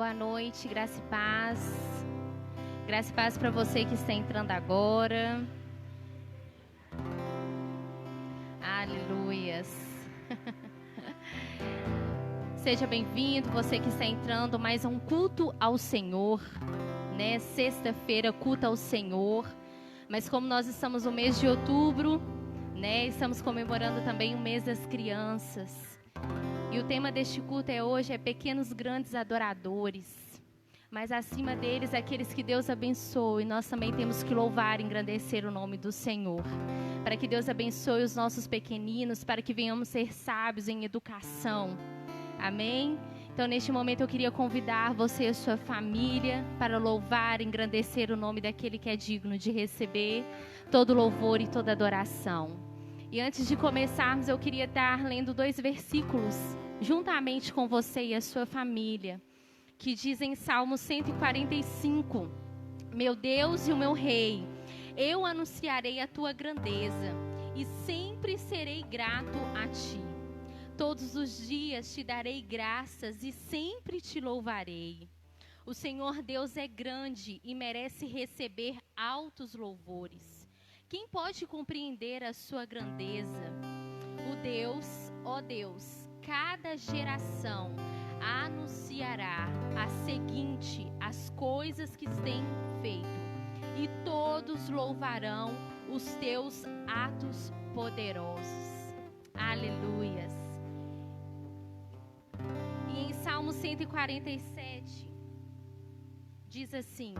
boa noite, graça e paz. Graça e paz para você que está entrando agora. Aleluias. Seja bem-vindo, você que está entrando mais um culto ao Senhor, né? Sexta-feira, culto ao Senhor. Mas como nós estamos no mês de outubro, né? Estamos comemorando também o mês das crianças. E o tema deste culto hoje é pequenos grandes adoradores. Mas acima deles, aqueles que Deus abençoe. Nós também temos que louvar e engrandecer o nome do Senhor. Para que Deus abençoe os nossos pequeninos, para que venhamos ser sábios em educação. Amém? Então, neste momento, eu queria convidar você e a sua família para louvar e engrandecer o nome daquele que é digno de receber todo louvor e toda adoração. E antes de começarmos, eu queria estar lendo 2 versículos, juntamente com você e a sua família, que dizem em Salmo 145, Meu Deus e o meu Rei, eu anunciarei a tua grandeza e sempre serei grato a ti. Todos os dias te darei graças e sempre te louvarei. O Senhor Deus é grande e merece receber altos louvores. Quem pode compreender a sua grandeza? Ó Deus, cada geração anunciará a seguinte as coisas que tem feito, e todos louvarão os teus atos poderosos. Aleluias. E em Salmo 147, diz assim: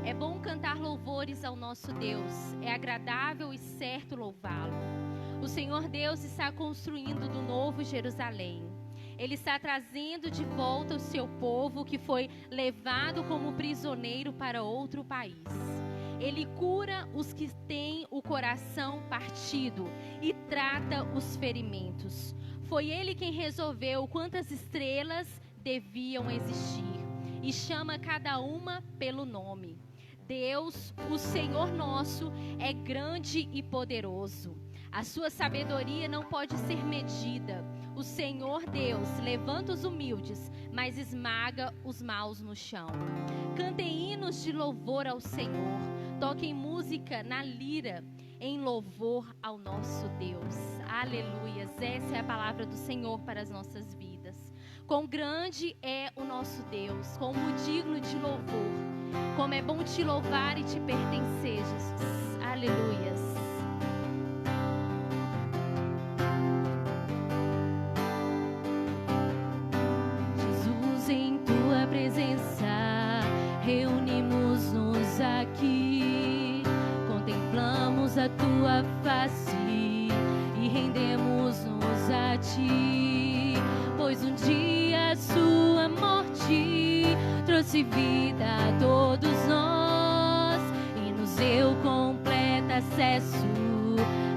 É bom cantar louvores ao nosso Deus, é agradável e certo louvá-lo. O Senhor Deus está construindo do novo Jerusalém. Ele está trazendo de volta o seu povo que foi levado como prisioneiro para outro país. Ele cura os que têm o coração partido e trata os ferimentos. Foi ele quem resolveu quantas estrelas deviam existir e chama cada uma pelo nome. Deus, o Senhor nosso, é grande e poderoso. A sua sabedoria não pode ser medida. O Senhor Deus levanta os humildes, mas esmaga os maus no chão. Cantem hinos de louvor ao Senhor. Toquem música na lira em louvor ao nosso Deus. Aleluias. Essa é a palavra do Senhor para as nossas vidas. Quão grande é o nosso Deus, como digno de louvor. Como é bom te louvar e te pertencer, Jesus. Aleluias. Jesus, em tua presença, reunimos-nos aqui. Contemplamos a tua face e rendemos-nos a ti. Pois um dia a sua morte trouxe vida a todos nós e nos deu completo acesso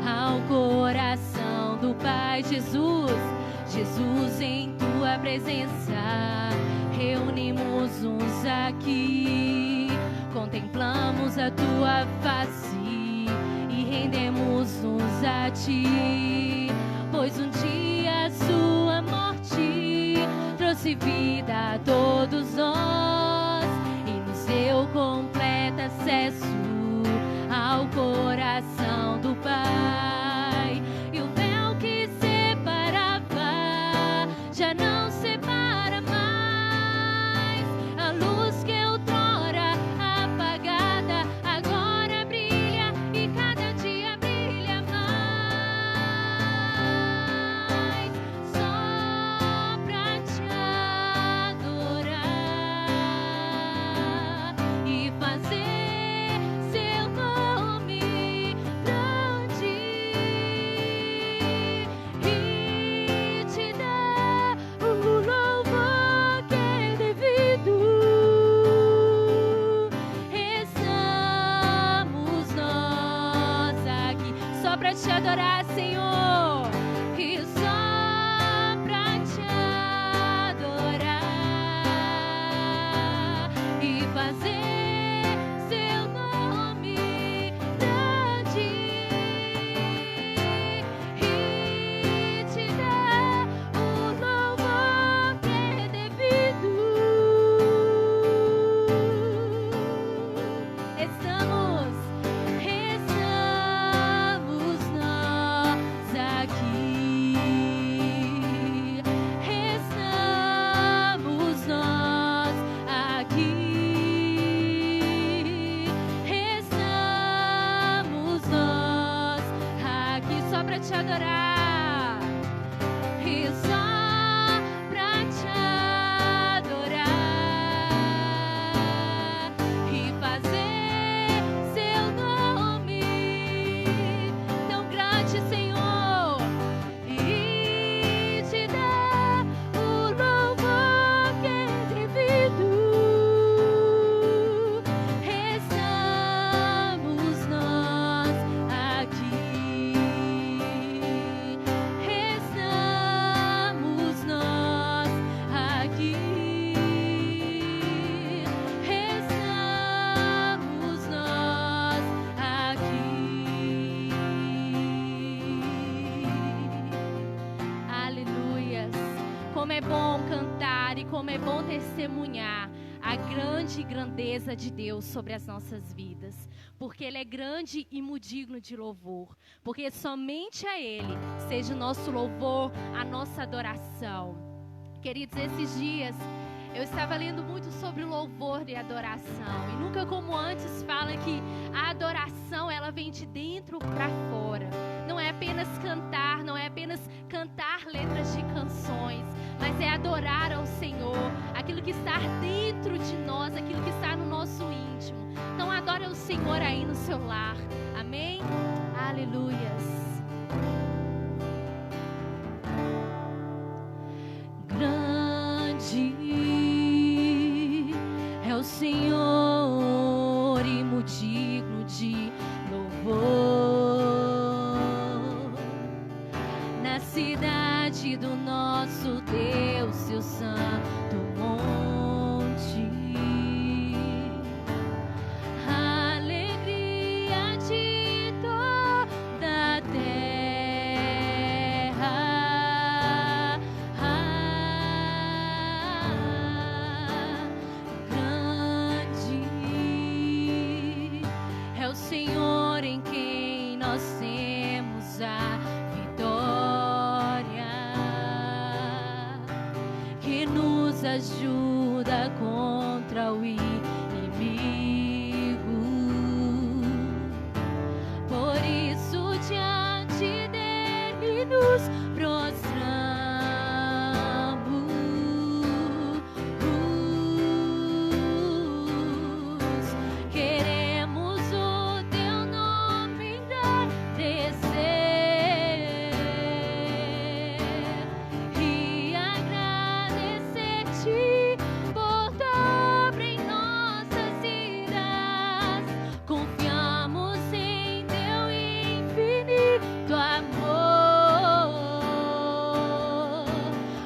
ao coração do Pai. Jesus, em tua presença, reunimos-nos aqui. Contemplamos a tua face e rendemos-nos a ti. Pois um dia a sua morte trouxe vida a todos nós e nos deu completo acesso ao coração do Pai. E o véu que separava já não separa mais. A luz que outrora apagada agora brilha e cada dia brilha mais. Só pra te adorar e fazer seu nome grande e te dar adorar. E só pra te adorar e fazer seu nome tão grande, Senhor, e te dar o louvor que é devido. Estamos nós aqui, estamos nós aqui, estamos nós aqui. Aleluias. Como é bom cantar e como é bom testemunhar a grande grandeza de Deus sobre as nossas vidas, porque Ele é grande e muito digno de louvor, porque somente a Ele seja o nosso louvor, a nossa adoração. Queridos, esses dias eu estava lendo muito sobre o louvor e adoração, e nunca como antes fala que a adoração ela vem de dentro para fora. Não é apenas cantar, não é apenas cantar letras de canções, mas é adorar ao Senhor, aquilo que está dentro de nós, aquilo que está no nosso íntimo. Então adore o Senhor aí no seu lar. Amém? Aleluias. Grande é o Senhor e muito digno de louvor. Na cidade do nosso Deus, seu santo monte, a alegria de toda a terra. Grande é o Senhor em quem nós temos a vitória, que nos ajuda contra o inimigo. Por isso diante dele nos prostramos. Queremos o teu nome engrandecer e agradecer-te por dobro em nossas vidas. Confiamos em teu infinito amor,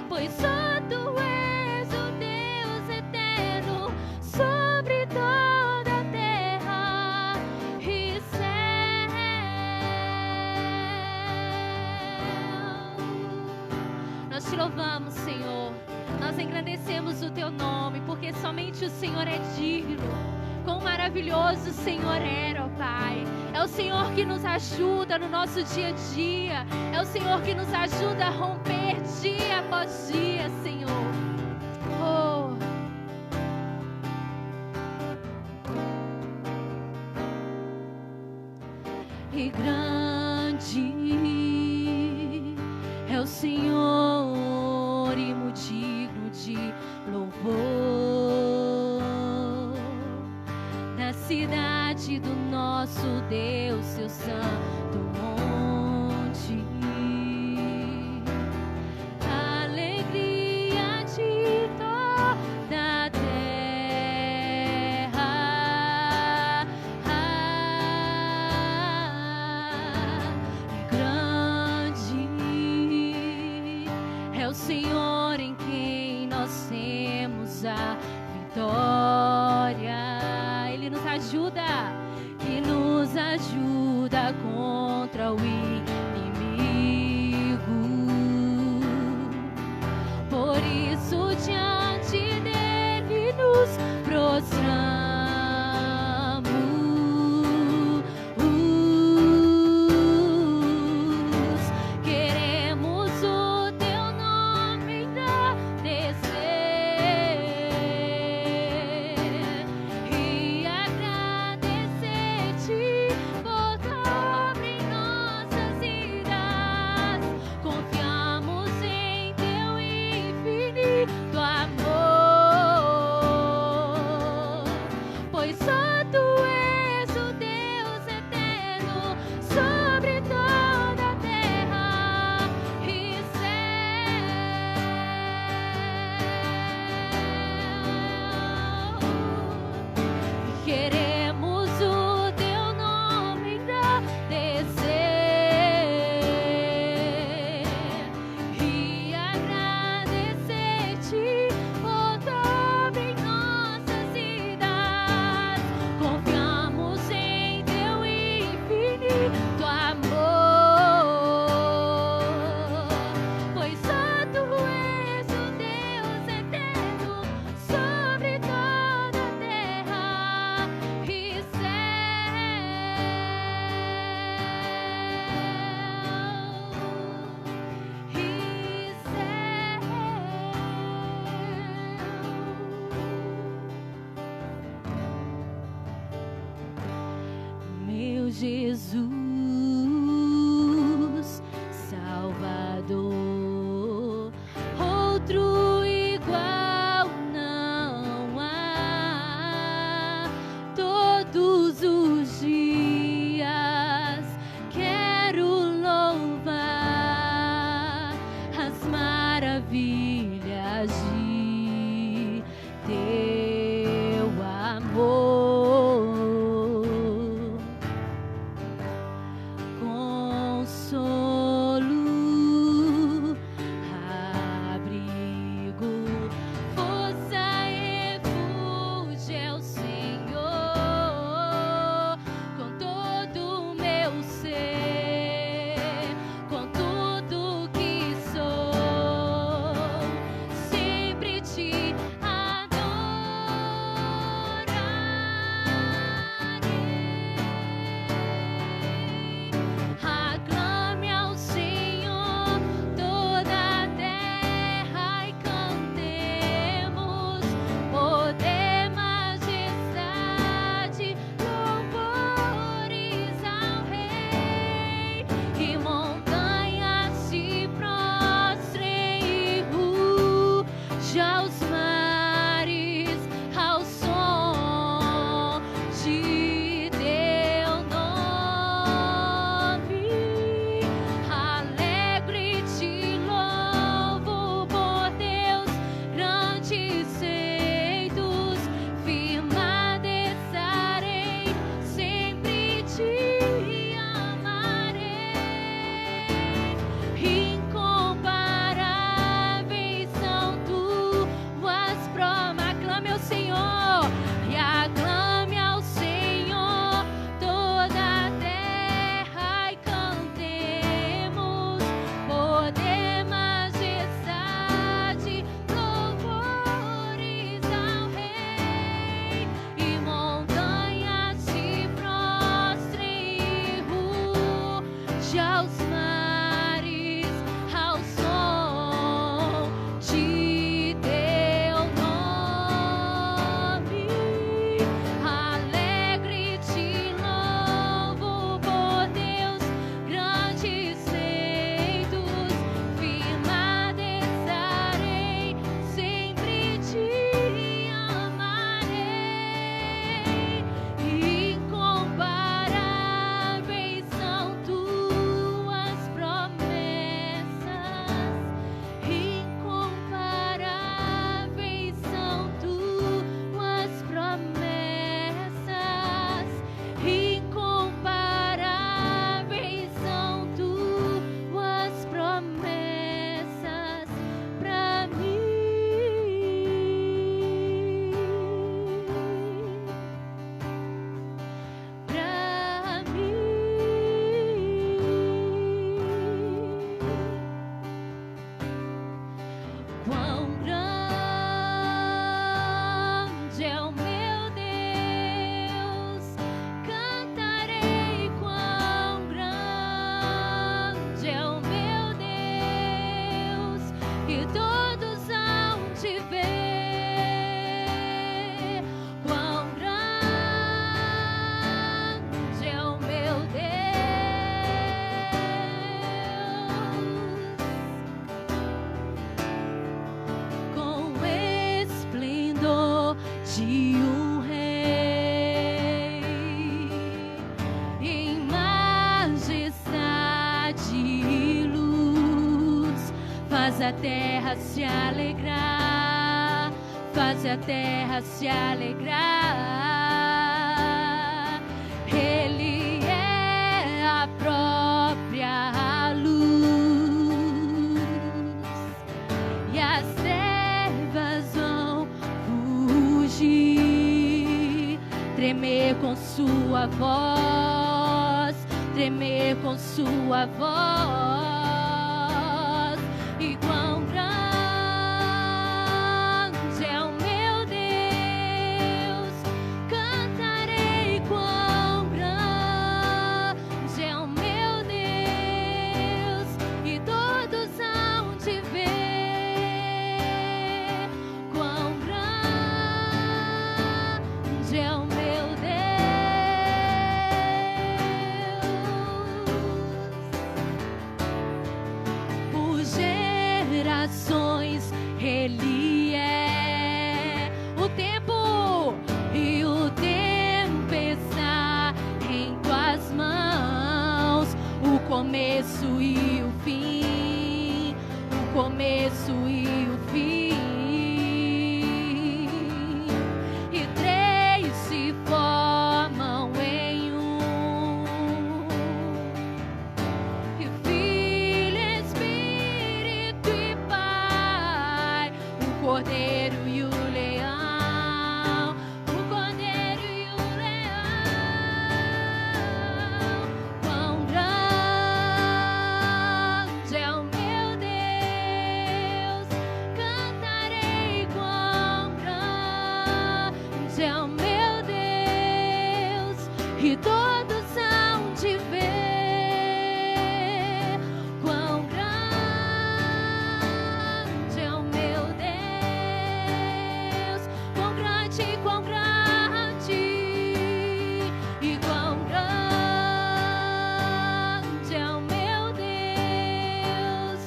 pois só tu és o Deus eterno sobre toda a terra e céu. Nós te louvamos, Senhor. Nós engrandecemos o teu nome, porque somente o Senhor é digno. Quão maravilhoso o Senhor é, ó Pai. É o Senhor que nos ajuda no nosso dia a dia. É o Senhor que nos ajuda a romper dia após dia, Senhor. Oh. E grande é o Senhor e muito digno de louvor. Na cidade do nosso Deus, seu santo monte, a alegria de toda a terra. Grande é o Senhor em quem nós temos a vitória. Ele nos ajuda, que nos ajuda contra o inimigo. Por isso diante dele nos prostramos. Queremos o teu nome engrandecer e agradecer-te por dobro em nossas Jesus, Salvador, outro igual não há. Todos os dias quero louvar as maravilhas de teu amor. Consolo, abrigo, força, refúgio é o Senhor. Com todo o meu ser, com tudo que sou, sempre te aclame ao Senhor toda a terra e cantemos poder, majestade, louvores ao Rei. E montanhas se prostrem e ruja os mares ao som de teu nome. Alegre te louvo por Deus, grandes feitos, firmada estarei, sempre te amarei. Incomparáveis são tuas promessas. Aclame ao Senhor e aclame ao Senhor toda a terra e cantemos poder, majestade, louvores ao Rei. E montanhas se prostrem e ruja os mares ao som de teu nome. Alegre te louvo por Deus, grandes feitos, firmada estarei, sempre te amarei. Incomparáveis são tuas promessas, incomparáveis são tuas promessas, incomparáveis são tuas promessas pra mim. Pra mim. Quão grande é o meu Deus, cantarei. Quão grande é o meu Deus, e todos hão de ver. Quão grande é o meu Deus. Com esplendor de um rei, em majestade e luz, faz a terra se alegrar, faz a terra se alegrar. Ele é a própria luz, e as trevas vão fugir, tremer com sua voz, tremer com sua voz. E quão grande é o meu Deus, cantarei. Quão grande é o meu Deus, e todos hão de ver. Quão grande é o meu Deus. Ele é. O tempo e o tempo está em tuas mãos. O começo e o fim. O começo e o fim. E três se formam em um. E Filho, Espírito e Pai. O Cordeiro e o Leão. O Cordeiro e o Leão. Quão grande é o meu Deus. Cantarei quão grande é o meu Deus. E todos hão de ver quão grande é o meu Deus. Quão grande, quão grande. E quão grande é o meu Deus.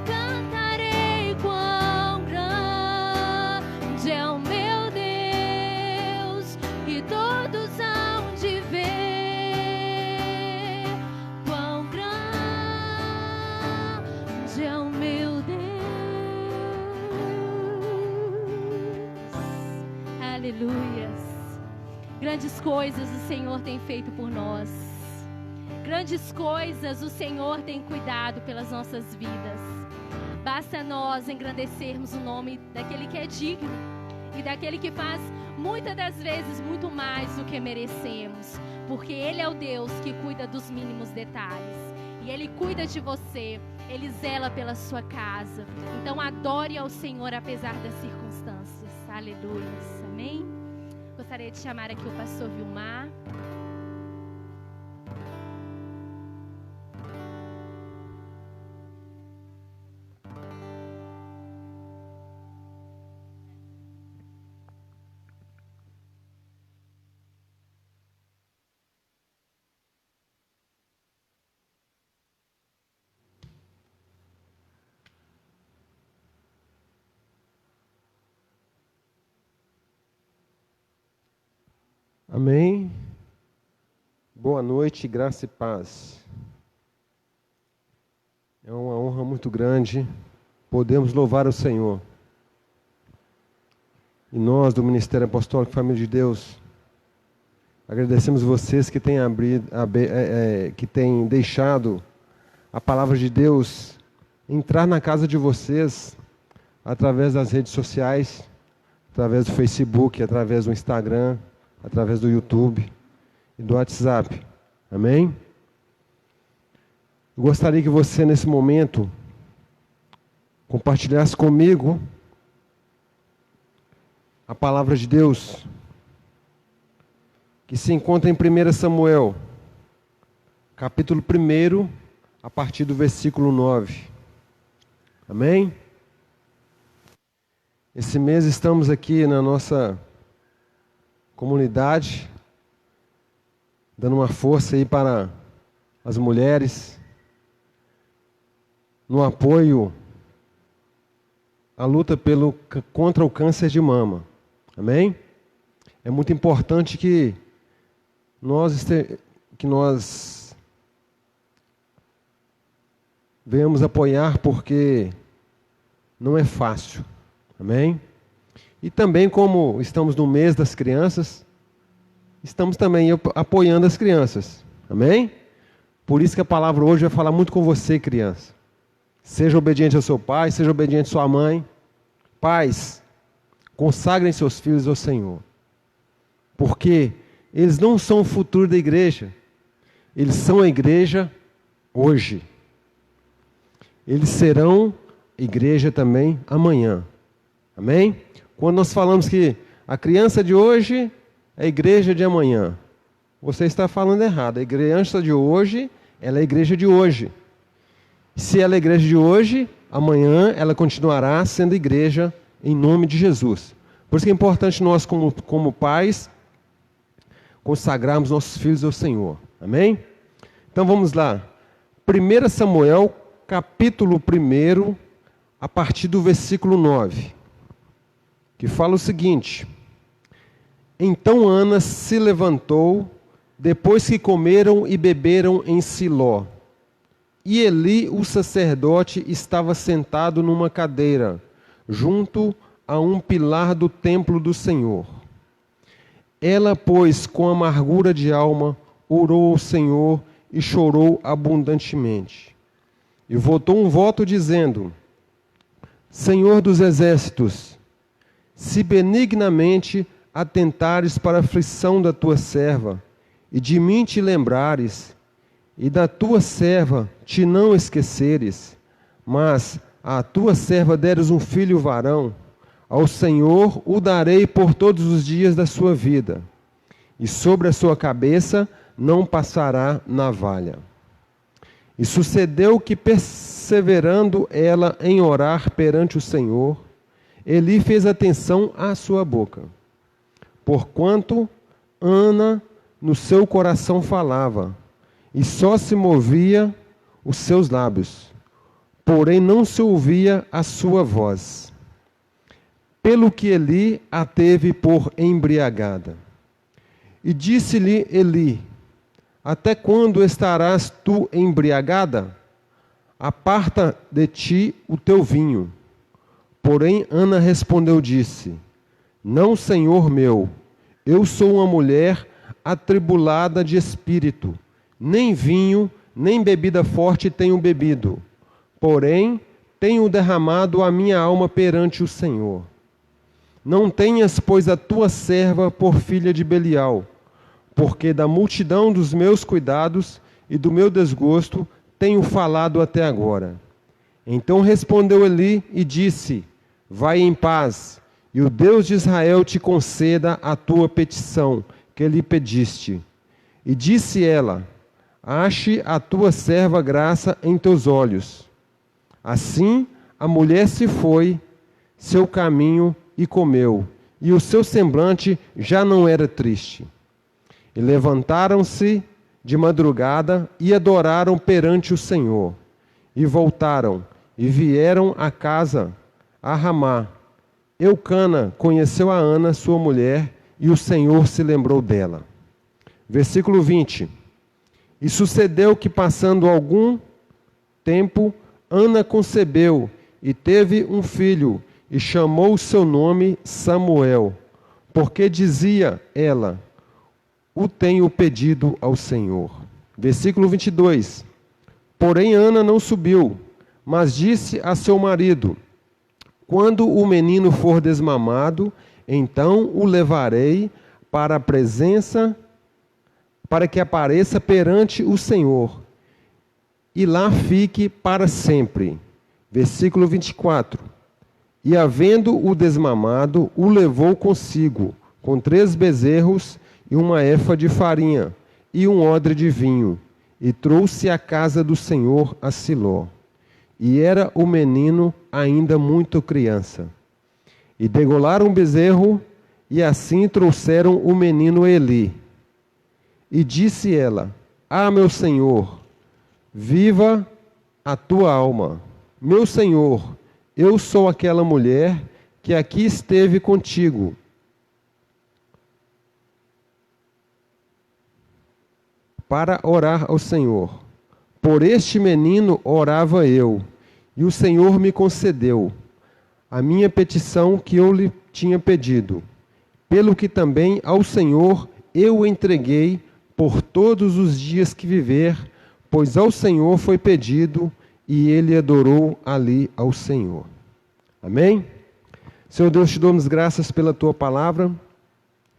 Cantarei quão grande é o meu Deus. E todos hão de ver quão grande é o meu Deus. Aleluias. Grandes coisas o Senhor tem feito por nós. Grandes coisas o Senhor tem cuidado pelas nossas vidas. Basta nós engrandecermos o nome daquele que é digno e daquele que faz muitas das vezes muito mais do que merecemos, porque Ele é o Deus que cuida dos mínimos detalhes e Ele cuida de você, Ele zela pela sua casa. Então adore ao Senhor apesar das circunstâncias. Aleluia. Amém? Gostaria de chamar aqui o pastor Vilmar. Amém. Boa noite, graça e paz. É uma honra muito grande podermos louvar o Senhor. E nós, do Ministério Apostólico Família de Deus, agradecemos vocês que têm que têm deixado a palavra de Deus entrar na casa de vocês através das redes sociais, através do Facebook, através do Instagram, através do YouTube e do WhatsApp. Amém? Eu gostaria que você, nesse momento, compartilhasse comigo a palavra de Deus, que se encontra em 1 Samuel, capítulo 1, a partir do versículo 9. Amém? Esse mês estamos aqui na nossa comunidade, dando uma força aí para as mulheres, no apoio à luta contra o câncer de mama. Amém? É muito importante que nós venhamos apoiar, porque não é fácil. Amém? E também, como estamos no mês das crianças, estamos também apoiando as crianças. Amém? Por isso que a palavra hoje vai falar muito com você, criança. Seja obediente ao seu pai, seja obediente à sua mãe. Pais, consagrem seus filhos ao Senhor. Porque eles não são o futuro da igreja. Eles são a igreja hoje. Eles serão igreja também amanhã. Amém? Quando nós falamos que a criança de hoje é a igreja de amanhã, você está falando errado. A criança de hoje, ela é a igreja de hoje. Se ela é a igreja de hoje, amanhã ela continuará sendo igreja em nome de Jesus. Por isso que é importante nós, como pais, consagrarmos nossos filhos ao Senhor. Amém? Então vamos lá. 1 Samuel, capítulo 1, a partir do versículo 9. que fala o seguinte: Então Ana se levantou, depois que comeram e beberam em Siló. E Eli, o sacerdote, estava sentado numa cadeira, junto a um pilar do templo do Senhor. Ela, pois, com amargura de alma, orou ao Senhor e chorou abundantemente. E votou um voto dizendo: Senhor dos exércitos, se benignamente atentares para a aflição da tua serva, e de mim te lembrares, e da tua serva te não esqueceres, mas à tua serva deres um filho varão, ao Senhor o darei por todos os dias da sua vida, e sobre a sua cabeça não passará navalha. E sucedeu que, perseverando ela em orar perante o Senhor, Eli fez atenção à sua boca. Porquanto Ana no seu coração falava, e só se movia os seus lábios, porém não se ouvia a sua voz. Pelo que Eli a teve por embriagada. E disse-lhe Eli: Até quando estarás tu embriagada? Aparta de ti o teu vinho. Porém Ana respondeu, disse: Não, Senhor meu, eu sou uma mulher atribulada de espírito, nem vinho, nem bebida forte tenho bebido, porém tenho derramado a minha alma perante o Senhor. Não tenhas, pois, a tua serva por filha de Belial, porque da multidão dos meus cuidados e do meu desgosto tenho falado até agora. Então respondeu Eli e disse: Vai em paz, e o Deus de Israel te conceda a tua petição que lhe pediste. E disse ela: Ache a tua serva graça em teus olhos. Assim a mulher se foi seu caminho e comeu, e o seu semblante já não era triste. E levantaram-se de madrugada e adoraram perante o Senhor. E voltaram e vieram a casa a Ramá. Eucana conheceu a Ana, sua mulher, e o Senhor se lembrou dela. Versículo 20. E sucedeu que, passando algum tempo, Ana concebeu e teve um filho, e chamou o seu nome Samuel, porque dizia ela: O tenho pedido ao Senhor. Versículo 22. Porém Ana não subiu, mas disse a seu marido: Quando o menino for desmamado, então o levarei para a presença, para que apareça perante o Senhor, e lá fique para sempre. Versículo 24. E havendo-o desmamado, o levou consigo, com 3 bezerros e uma efa de farinha, e um odre de vinho, e trouxe à casa do Senhor a Siló. E era o menino ainda muito criança. E degolaram o bezerro, e assim trouxeram o menino a Eli. E disse ela: Ah, meu senhor, viva a tua alma. Meu senhor, eu sou aquela mulher que aqui esteve contigo. Para orar ao Senhor. Por este menino orava eu, e o Senhor me concedeu a minha petição que eu lhe tinha pedido. Pelo que também ao Senhor eu o entreguei por todos os dias que viver, pois ao Senhor foi pedido, e ele adorou ali ao Senhor. Amém? Senhor Deus, te damos graças pela tua palavra,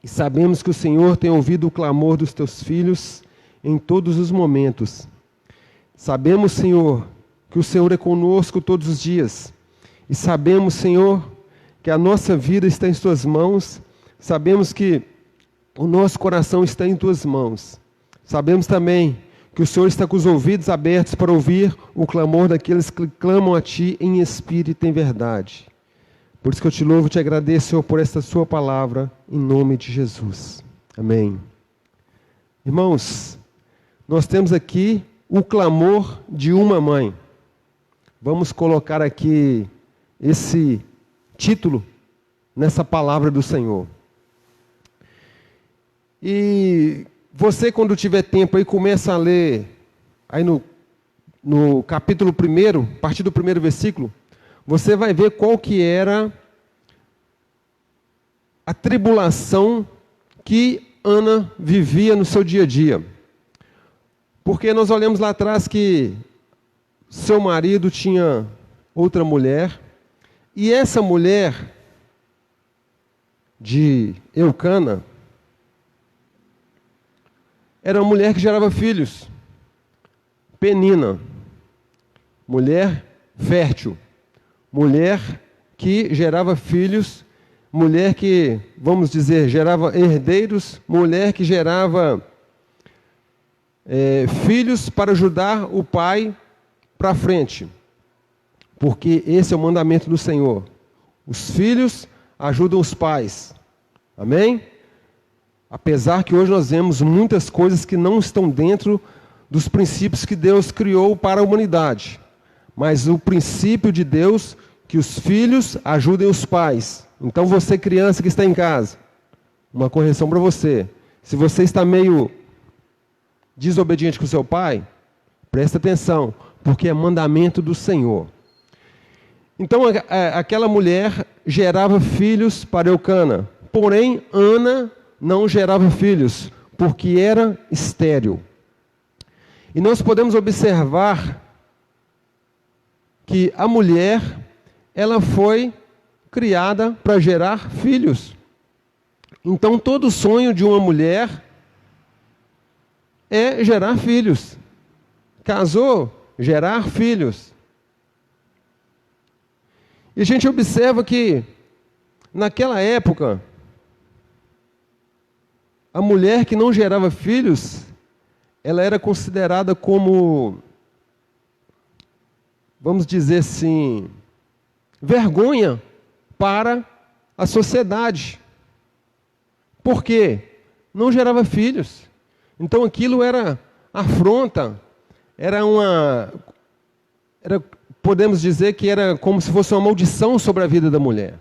e sabemos que o Senhor tem ouvido o clamor dos teus filhos em todos os momentos. Sabemos, Senhor, que o Senhor é conosco todos os dias. E sabemos, Senhor, que a nossa vida está em tuas mãos. Sabemos que o nosso coração está em tuas mãos. Sabemos também que o Senhor está com os ouvidos abertos para ouvir o clamor daqueles que clamam a Ti em espírito e em verdade. Por isso que eu te louvo e te agradeço, Senhor, por esta sua palavra, em nome de Jesus. Amém. Irmãos, nós temos aqui o clamor de uma mãe. Vamos colocar aqui esse título, nessa palavra do Senhor. E você, quando tiver tempo aí, começa a ler aí no capítulo 1, a partir do 1º versículo, você vai ver qual que era a tribulação que Ana vivia no seu dia a dia. Porque nós olhamos lá atrás que seu marido tinha outra mulher, e essa mulher de Eucana era uma mulher que gerava filhos. Penina, mulher fértil, mulher que gerava filhos, mulher que, vamos dizer, gerava herdeiros, mulher que gerava filhos para ajudar o pai para frente. Porque esse é o mandamento do Senhor. Os filhos ajudam os pais. Amém? Apesar que hoje nós vemos muitas coisas que não estão dentro dos princípios que Deus criou para a humanidade. Mas o princípio de Deus, que os filhos ajudem os pais. Então você, criança que está em casa, uma correção para você. Se você está meio desobediente com seu pai, presta atenção, porque é mandamento do Senhor. Então aquela mulher gerava filhos para Eucana, porém Ana não gerava filhos, porque era estéril. E nós podemos observar que a mulher, ela foi criada para gerar filhos. Então todo sonho de uma mulher é gerar filhos. Casou, gerar filhos. E a gente observa que, naquela época, a mulher que não gerava filhos, ela era considerada como, vamos dizer assim, vergonha para a sociedade. Por quê? Não gerava filhos. Então aquilo era afronta, podemos dizer que era como se fosse uma maldição sobre a vida da mulher.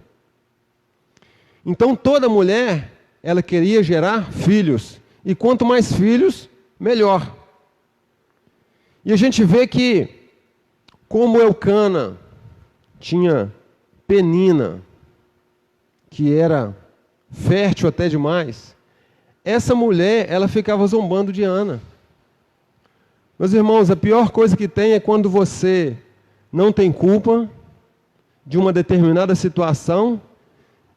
Então toda mulher, ela queria gerar filhos. E quanto mais filhos, melhor. E a gente vê que, como Eucana tinha Penina, que era fértil até demais, essa mulher, ela ficava zombando de Ana. Meus irmãos, a pior coisa que tem é quando você não tem culpa de uma determinada situação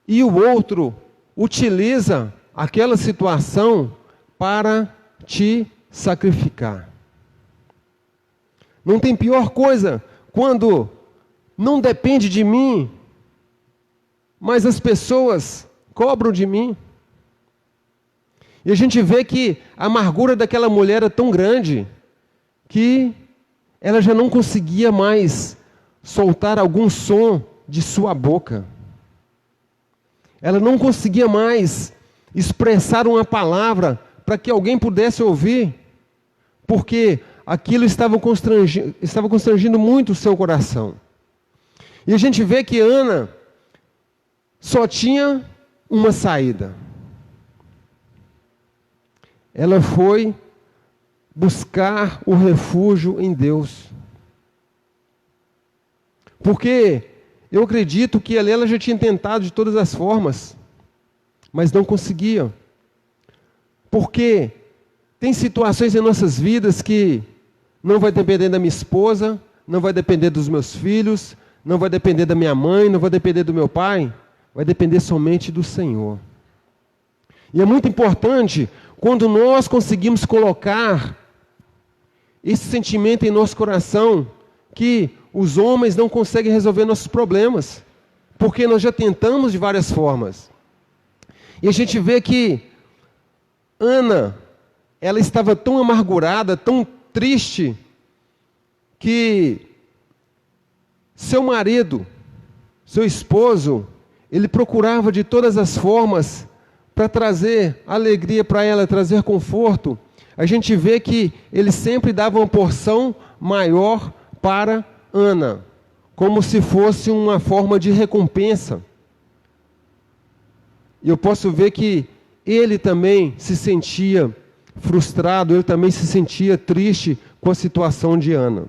e o outro utiliza aquela situação para te sacrificar. Não tem pior coisa quando não depende de mim, mas as pessoas cobram de mim. E a gente vê que a amargura daquela mulher era tão grande que ela já não conseguia mais soltar algum som de sua boca. Ela não conseguia mais expressar uma palavra para que alguém pudesse ouvir, porque aquilo estava constrangindo muito o seu coração. E a gente vê que Ana só tinha uma saída. Ela foi buscar o refúgio em Deus. Porque eu acredito que ali ela já tinha tentado de todas as formas, mas não conseguia. Porque tem situações em nossas vidas que não vai depender da minha esposa, não vai depender dos meus filhos, não vai depender da minha mãe, não vai depender do meu pai, vai depender somente do Senhor. E é muito importante quando nós conseguimos colocar esse sentimento em nosso coração, que os homens não conseguem resolver nossos problemas, porque nós já tentamos de várias formas. E a gente vê que Ana, ela estava tão amargurada, tão triste, que seu marido, seu esposo, ele procurava de todas as formas para trazer alegria para ela, trazer conforto. A gente vê que ele sempre dava uma porção maior para Ana, como se fosse uma forma de recompensa. E eu posso ver que ele também se sentia frustrado, ele também se sentia triste com a situação de Ana.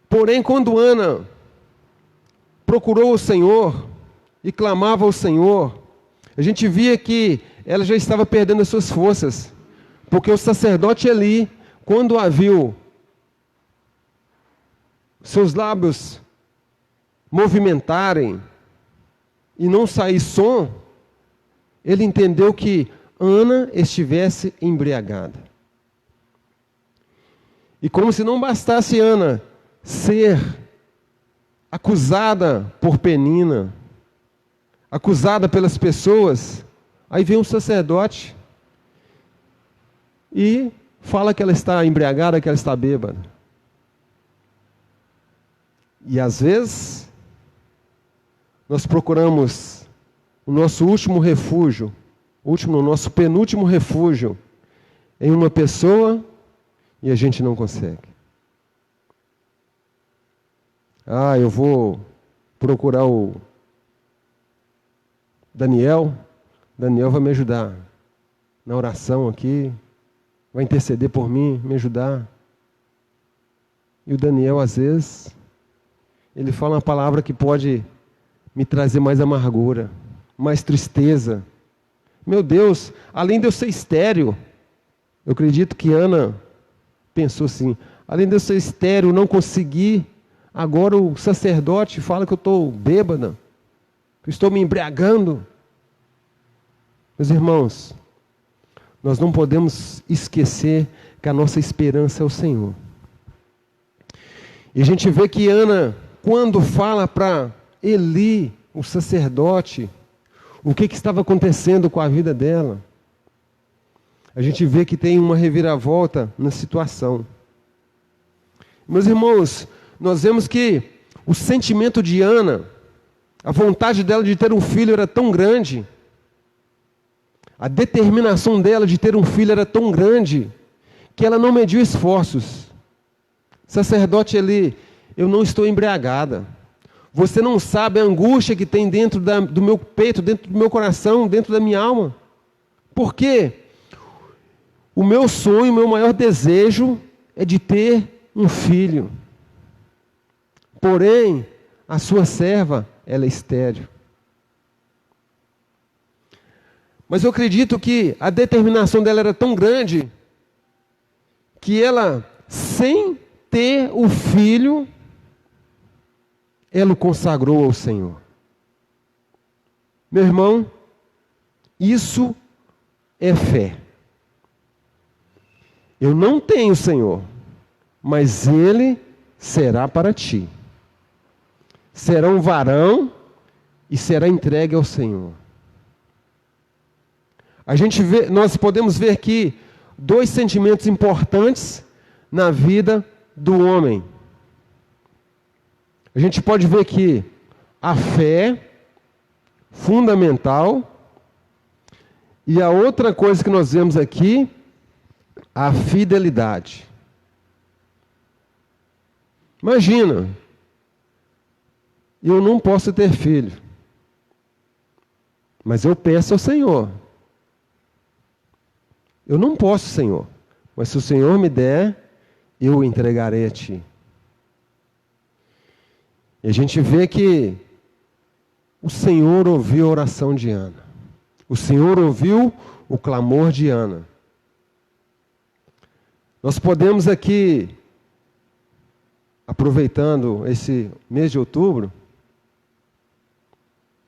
Porém, quando Ana procurou o Senhor e clamava ao Senhor, a gente via que ela já estava perdendo as suas forças, porque o sacerdote Eli, quando a viu, seus lábios movimentarem e não sair som, ele entendeu que Ana estivesse embriagada. E como se não bastasse Ana ser acusada por Penina, acusada pelas pessoas, aí vem um sacerdote e fala que ela está embriagada, que ela está bêbada. E às vezes, nós procuramos o nosso último refúgio, o nosso penúltimo refúgio, em uma pessoa e a gente não consegue. Eu vou procurar o Daniel. Daniel vai me ajudar na oração aqui, vai interceder por mim, me ajudar. E o Daniel, às vezes, ele fala uma palavra que pode me trazer mais amargura, mais tristeza. Meu Deus, além de eu ser estéril, eu acredito que Ana pensou assim, além de eu ser estéril, não conseguir, agora o sacerdote fala que eu estou bêbada, que eu estou me embriagando. Meus irmãos, nós não podemos esquecer que a nossa esperança é o Senhor. E a gente vê que Ana, quando fala para Eli, o sacerdote, o que estava acontecendo com a vida dela, a gente vê que tem uma reviravolta na situação. Meus irmãos, nós vemos que o sentimento de Ana, a vontade dela de ter um filho era tão grande, a determinação dela de ter um filho era tão grande, que ela não mediu esforços. Sacerdote Eli, eu não estou embriagada. Você não sabe a angústia que tem dentro do meu peito, dentro do meu coração, dentro da minha alma. Por quê? O meu sonho, o meu maior desejo é de ter um filho. Porém, a sua serva, ela é estéril. Mas eu acredito que a determinação dela era tão grande, que ela, sem ter o filho, ela o consagrou ao Senhor. Meu irmão, isso é fé. Eu não tenho, Senhor, mas Ele será para ti. Será um varão e será entregue ao Senhor. Nós podemos ver aqui dois sentimentos importantes na vida do homem. A gente pode ver aqui a fé fundamental e a outra coisa que nós vemos aqui, a fidelidade. Imagina, eu não posso ter filho, mas eu peço ao Senhor. Eu não posso, Senhor, mas se o Senhor me der, eu o entregarei a Ti. E a gente vê que o Senhor ouviu a oração de Ana. O Senhor ouviu o clamor de Ana. Nós podemos aqui, aproveitando esse mês de outubro,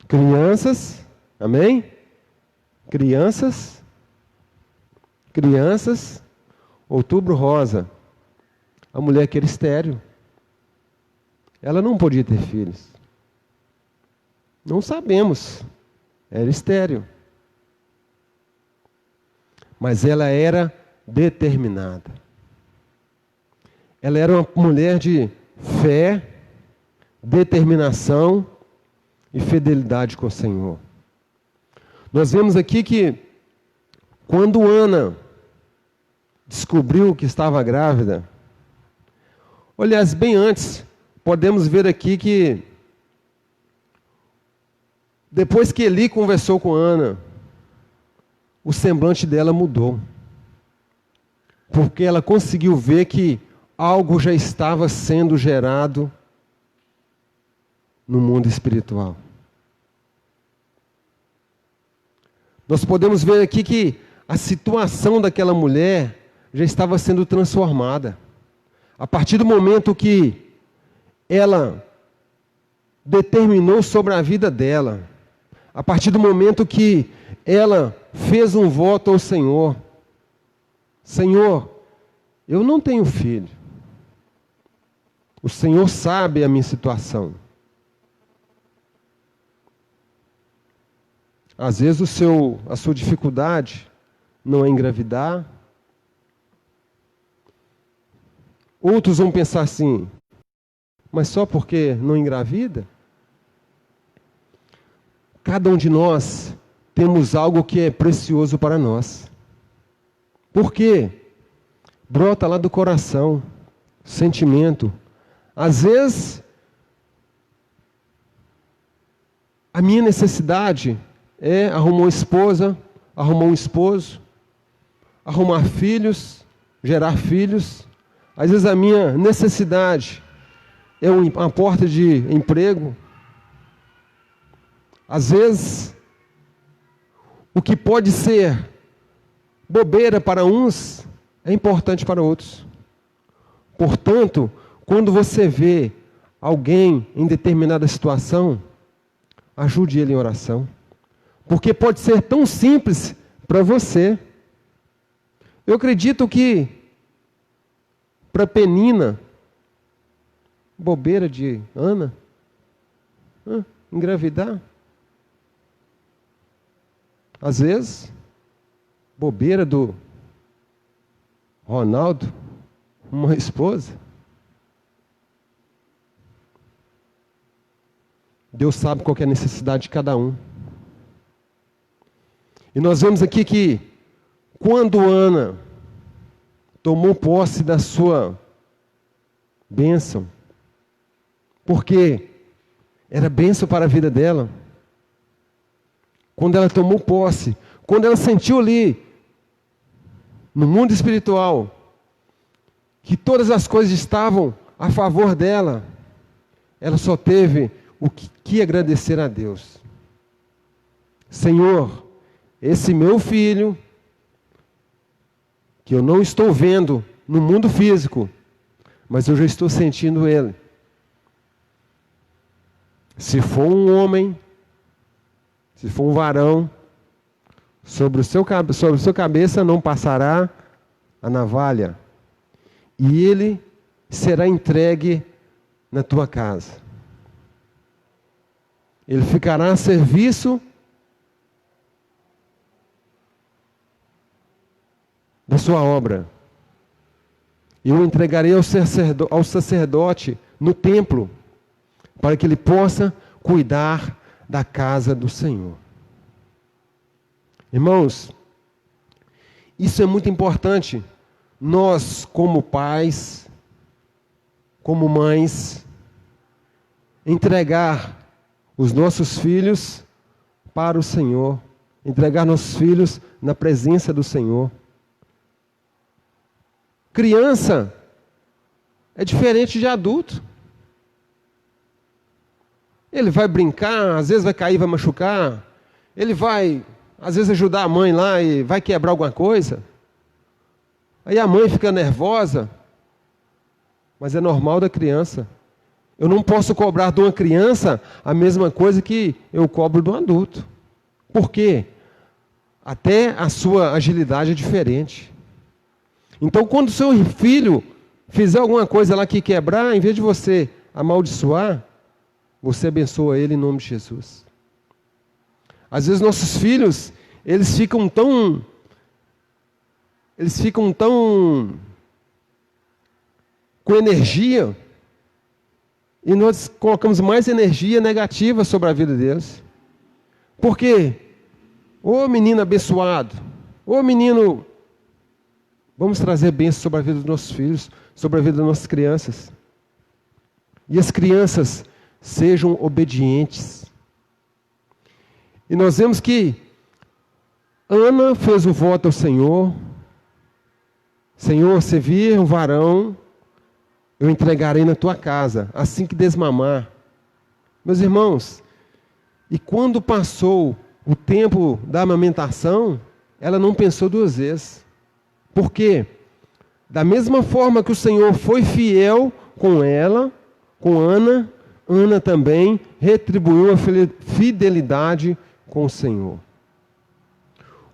crianças, amém? Crianças, outubro rosa, a mulher que era estéril. Ela não podia ter filhos. Não sabemos. Era estéril. Mas ela era determinada. Ela era uma mulher de fé, determinação e fidelidade com o Senhor. Nós vemos aqui que quando Ana descobriu que estava grávida, aliás, bem antes, podemos ver aqui que Depois que Eli conversou com Ana, o semblante dela mudou. Porque ela conseguiu ver que algo já estava sendo gerado no mundo espiritual. Nós podemos ver aqui que a situação daquela mulher já estava sendo transformada. A partir do momento que ela determinou sobre a vida dela, a partir do momento que ela fez um voto ao Senhor: Senhor, eu não tenho filho. O Senhor sabe a minha situação. Às vezes a sua dificuldade não é engravidar. Outros vão pensar assim: mas só porque não engravida? Cada um de nós temos algo que é precioso para nós. Por quê? Brota lá do coração, sentimento. Às vezes, a minha necessidade é arrumar uma esposa, arrumar um esposo, arrumar filhos, gerar filhos. Às vezes a minha necessidade é uma porta de emprego. Às vezes, o que pode ser bobeira para uns é importante para outros. Portanto, quando você vê alguém em determinada situação, ajude ele em oração. Porque pode ser tão simples para você. Eu acredito que para Penina, bobeira de Ana, engravidar. Às vezes, bobeira do Ronaldo, uma esposa. Deus sabe qual é a necessidade de cada um. E nós vemos aqui que, quando Ana tomou posse da sua bênção, porque era bênção para a vida dela, quando ela tomou posse, quando ela sentiu ali, no mundo espiritual, que todas as coisas estavam a favor dela, ela só teve o que agradecer a Deus. Senhor, esse meu filho, que eu não estou vendo no mundo físico, mas eu já estou sentindo ele. Se for um homem, se for um varão, sobre o seu cabeça não passará a navalha, e ele será entregue na tua casa. Ele ficará a serviço da sua obra. Eu entregarei ao sacerdote no templo, para que ele possa cuidar da casa do Senhor. Irmãos, isso é muito importante. Nós, como pais, como mães, entregar os nossos filhos para o Senhor, entregar nossos filhos na presença do Senhor. Criança é diferente de adulto. Ele vai brincar, às vezes vai cair, vai machucar. Ele vai, às vezes, ajudar a mãe lá e vai quebrar alguma coisa. Aí a mãe fica nervosa. Mas é normal da criança. Eu não posso cobrar de uma criança a mesma coisa que eu cobro de um adulto. Por quê? Até a sua agilidade é diferente. Então, quando o seu filho fizer alguma coisa lá que quebrar, em vez de você amaldiçoar, você abençoa ele em nome de Jesus. Às vezes nossos filhos, eles ficam tão com energia, e nós colocamos mais energia negativa sobre a vida deles. Por quê? Ô menino abençoado, ô menino, vamos trazer bênção sobre a vida dos nossos filhos, sobre a vida das nossas crianças. E as crianças sejam obedientes. E nós vemos que Ana fez o voto ao Senhor. Senhor, se vir um varão, eu entregarei na tua casa, assim que desmamar. Meus irmãos, e quando passou o tempo da amamentação, ela não pensou duas vezes. Por quê? Da mesma forma que o Senhor foi fiel com ela, com Ana, Ana também retribuiu a fidelidade com o Senhor.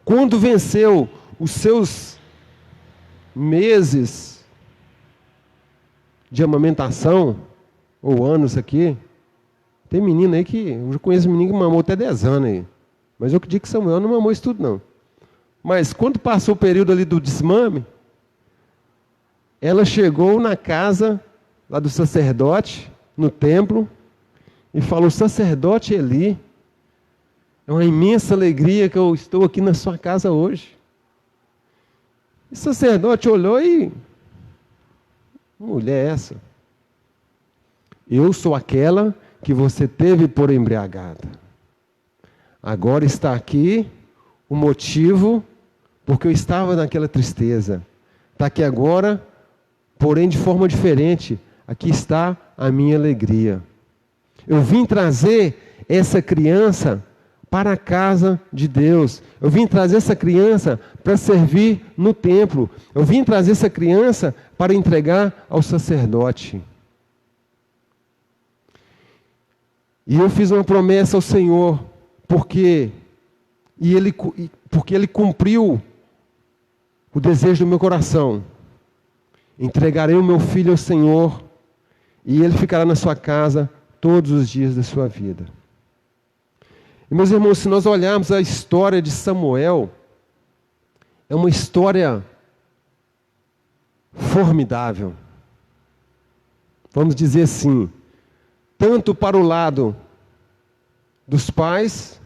Quando venceu os seus meses de amamentação, ou anos aqui, tem menino aí que, eu já conheço menino que mamou até 10 anos aí, mas eu digo que Samuel não mamou isso tudo não. Mas quando passou o período ali do desmame, ela chegou na casa lá do sacerdote, no templo, e falou: sacerdote Eli, é uma imensa alegria que eu estou aqui na sua casa hoje. E o sacerdote olhou e: mulher essa? Eu sou aquela que você teve por embriagada. Agora está aqui o motivo porque eu estava naquela tristeza. Está aqui agora, porém de forma diferente. Aqui está a minha alegria. Eu vim trazer essa criança para a casa de Deus. Eu vim trazer essa criança para servir no templo. Eu vim trazer essa criança para entregar ao sacerdote. E eu fiz uma promessa ao Senhor, porque Ele cumpriu o desejo do meu coração. Entregarei o meu filho ao Senhor, e ele ficará na sua casa todos os dias da sua vida. E, meus irmãos, se nós olharmos a história de Samuel, é uma história formidável. Vamos dizer assim, tanto para o lado dos pais,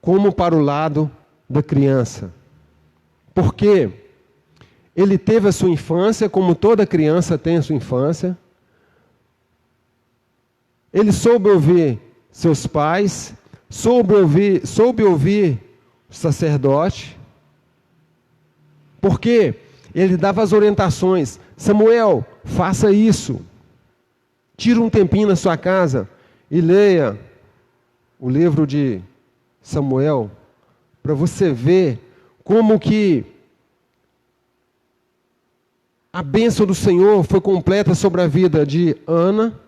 como para o lado da criança. Porque ele teve a sua infância, como toda criança tem a sua infância. Ele soube ouvir seus pais, soube ouvir o sacerdote, porque ele dava as orientações: Samuel, faça isso. Tira um tempinho na sua casa e leia o livro de Samuel, para você ver como que a bênção do Senhor foi completa sobre a vida de Ana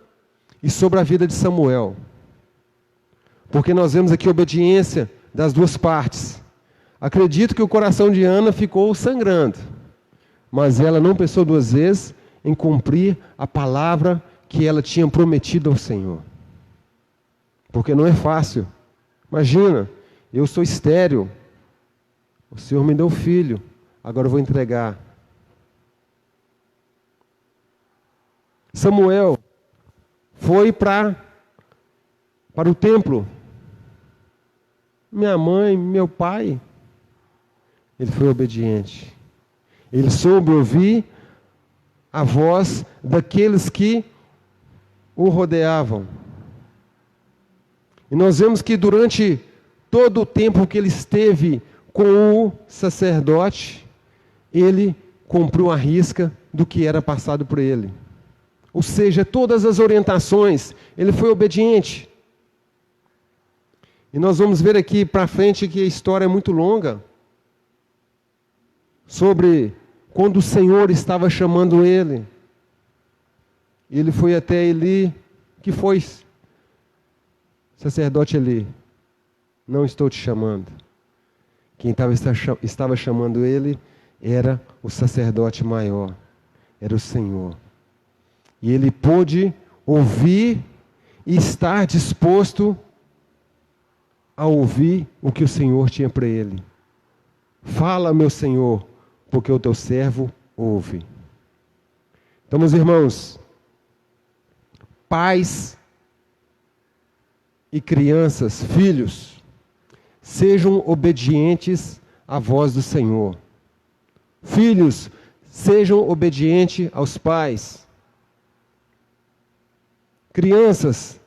e sobre a vida de Samuel. Porque nós vemos aqui a obediência das duas partes. Acredito que o coração de Ana ficou sangrando, mas ela não pensou duas vezes em cumprir a palavra que ela tinha prometido ao Senhor. Porque não é fácil. Imagina, eu sou estéril, o Senhor me deu filho, agora eu vou entregar. Samuel foi para o templo. Minha mãe, meu pai, ele foi obediente. Ele soube ouvir a voz daqueles que o rodeavam. E nós vemos que durante todo o tempo que ele esteve com o sacerdote, ele cumpriu a risca do que era passado por ele. Ou seja, todas as orientações, ele foi obediente. E nós vamos ver aqui para frente que a história é muito longa, sobre quando o Senhor estava chamando ele. Ele foi até Eli, que foi? Sacerdote Eli, não estou te chamando. Quem estava chamando ele era o sacerdote maior, era o Senhor. E ele pôde ouvir e estar disposto a ouvir o que o Senhor tinha para ele. Fala, meu Senhor, porque o teu servo ouve. Então, meus irmãos, pais e crianças, filhos, sejam obedientes à voz do Senhor. Filhos, sejam obedientes aos pais. Crianças,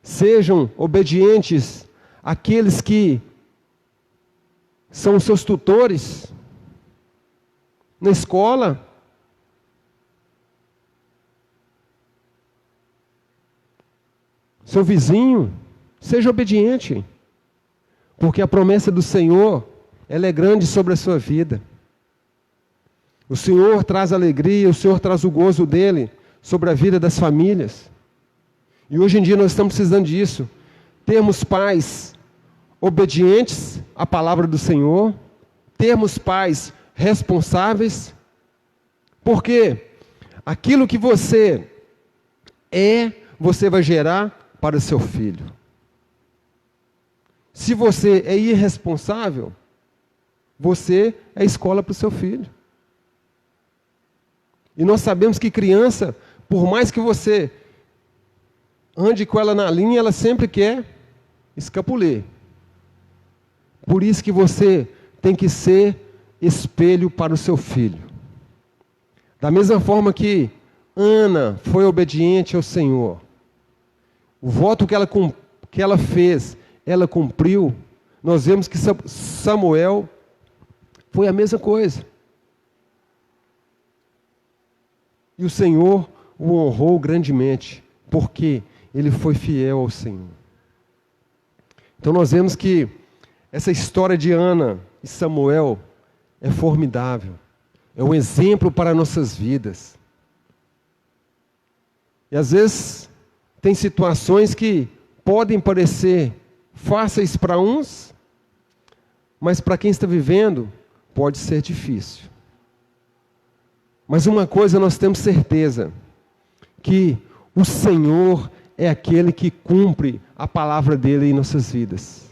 sejam obedientes aqueles que são os seus tutores na escola. Seu vizinho, seja obediente, porque a promessa do Senhor, ela é grande sobre a sua vida. O Senhor traz alegria, o Senhor traz o gozo dele sobre a vida das famílias. E hoje em dia nós estamos precisando disso. Termos pais obedientes à palavra do Senhor, termos pais responsáveis, porque aquilo que você é, você vai gerar para o seu filho. Se você é irresponsável, você é escola para o seu filho. E nós sabemos que criança, por mais que você ande com ela na linha, ela sempre quer escapulir. Por isso que você tem que ser espelho para o seu filho. Da mesma forma que Ana foi obediente ao Senhor, o voto que ela fez, ela cumpriu. Nós vemos que Samuel foi a mesma coisa. E o Senhor o honrou grandemente, porque ele foi fiel ao Senhor. Então nós vemos que essa história de Ana e Samuel é formidável. É um exemplo para nossas vidas. E às vezes tem situações que podem parecer fáceis para uns, mas para quem está vivendo pode ser difícil. Mas uma coisa nós temos certeza, que o Senhor é aquele que cumpre a palavra dele em nossas vidas.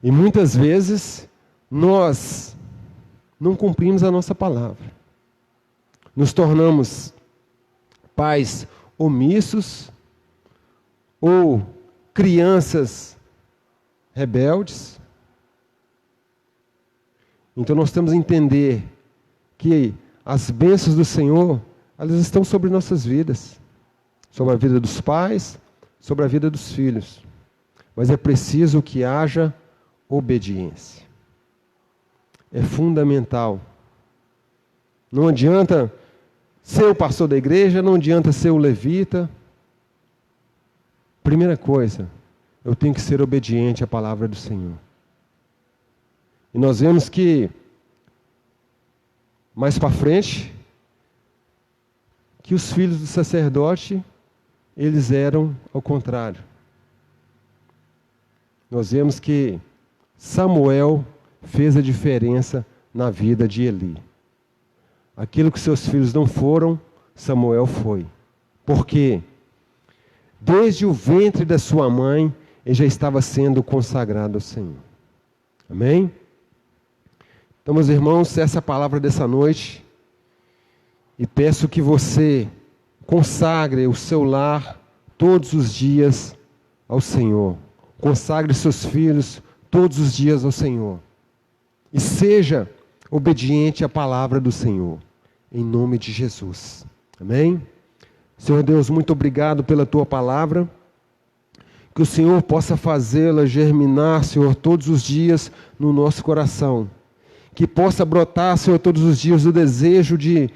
E muitas vezes nós não cumprimos a nossa palavra. Nos tornamos pais omissos ou crianças rebeldes. Então nós temos que entender que as bênçãos do Senhor, elas estão sobre nossas vidas, sobre a vida dos pais, sobre a vida dos filhos. Mas é preciso que haja obediência. É fundamental. Não adianta ser o pastor da igreja, não adianta ser o levita. Primeira coisa, eu tenho que ser obediente à palavra do Senhor. E nós vemos que, mais para frente, que os filhos do sacerdote, eles eram ao contrário. Nós vemos que Samuel fez a diferença na vida de Eli. Aquilo que seus filhos não foram, Samuel foi. Porque desde o ventre da sua mãe, ele já estava sendo consagrado ao Senhor. Amém? Então, meus irmãos, essa é a palavra dessa noite. E peço que você consagre o seu lar todos os dias ao Senhor. Consagre seus filhos todos os dias ao Senhor. E seja obediente à palavra do Senhor. Em nome de Jesus. Amém? Senhor Deus, muito obrigado pela tua palavra. Que o Senhor possa fazê-la germinar, Senhor, todos os dias no nosso coração. Que possa brotar, Senhor, todos os dias o desejo de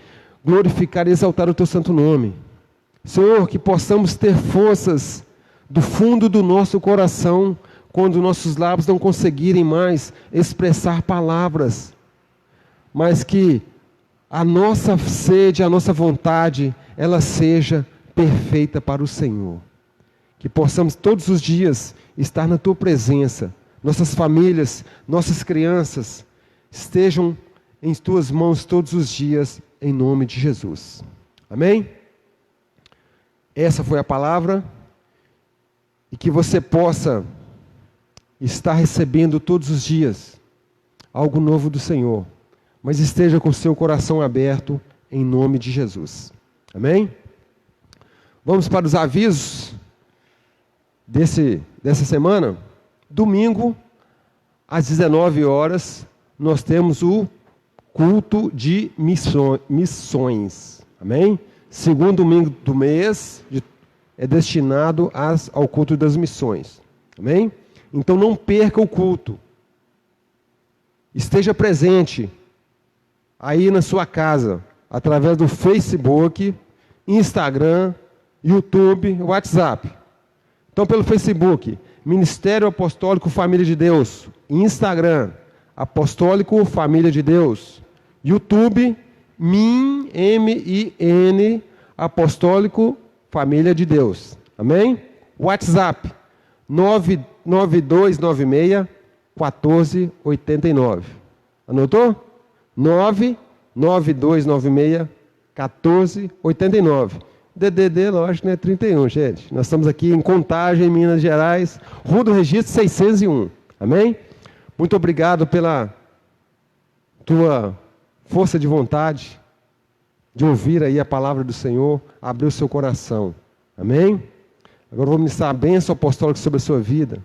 glorificar e exaltar o teu santo nome. Senhor, que possamos ter forças do fundo do nosso coração, quando nossos lábios não conseguirem mais expressar palavras, mas que a nossa sede, a nossa vontade, ela seja perfeita para o Senhor. Que possamos todos os dias estar na tua presença, nossas famílias, nossas crianças, estejam em tuas mãos todos os dias, em nome de Jesus. Amém? Essa foi a palavra, e que você possa estar recebendo todos os dias algo novo do Senhor, mas esteja com seu coração aberto em nome de Jesus. Amém? Vamos para os avisos dessa semana. Domingo, às 19 horas, nós temos o culto de missões. Amém? Segundo domingo do mês é destinado ao culto das missões. Amém? Então não perca o culto. Esteja presente aí na sua casa, através do Facebook, Instagram, YouTube, WhatsApp. Então pelo Facebook, Ministério Apostólico Família de Deus. Instagram, Apostólico Família de Deus. YouTube, MIN, M-I-N, Apostólico Família de Deus. Amém? WhatsApp, 99296-1489. Anotou? 99296-1489. DDD, lógico, né? 31, gente. Nós estamos aqui em Contagem, Minas Gerais, Rua do Registro 601. Amém? Muito obrigado pela tua força de vontade de ouvir aí a palavra do Senhor, abrir o seu coração. Amém? Agora eu vou ministrar a bênção apostólica sobre a sua vida.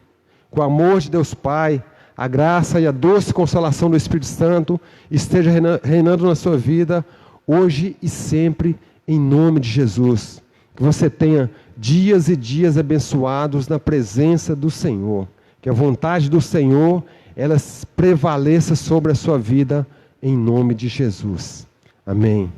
Com o amor de Deus Pai, a graça e a doce consolação do Espírito Santo esteja reinando na sua vida, hoje e sempre, em nome de Jesus. Que você tenha dias e dias abençoados na presença do Senhor. Que a vontade do Senhor, ela prevaleça sobre a sua vida, em nome de Jesus. Amém.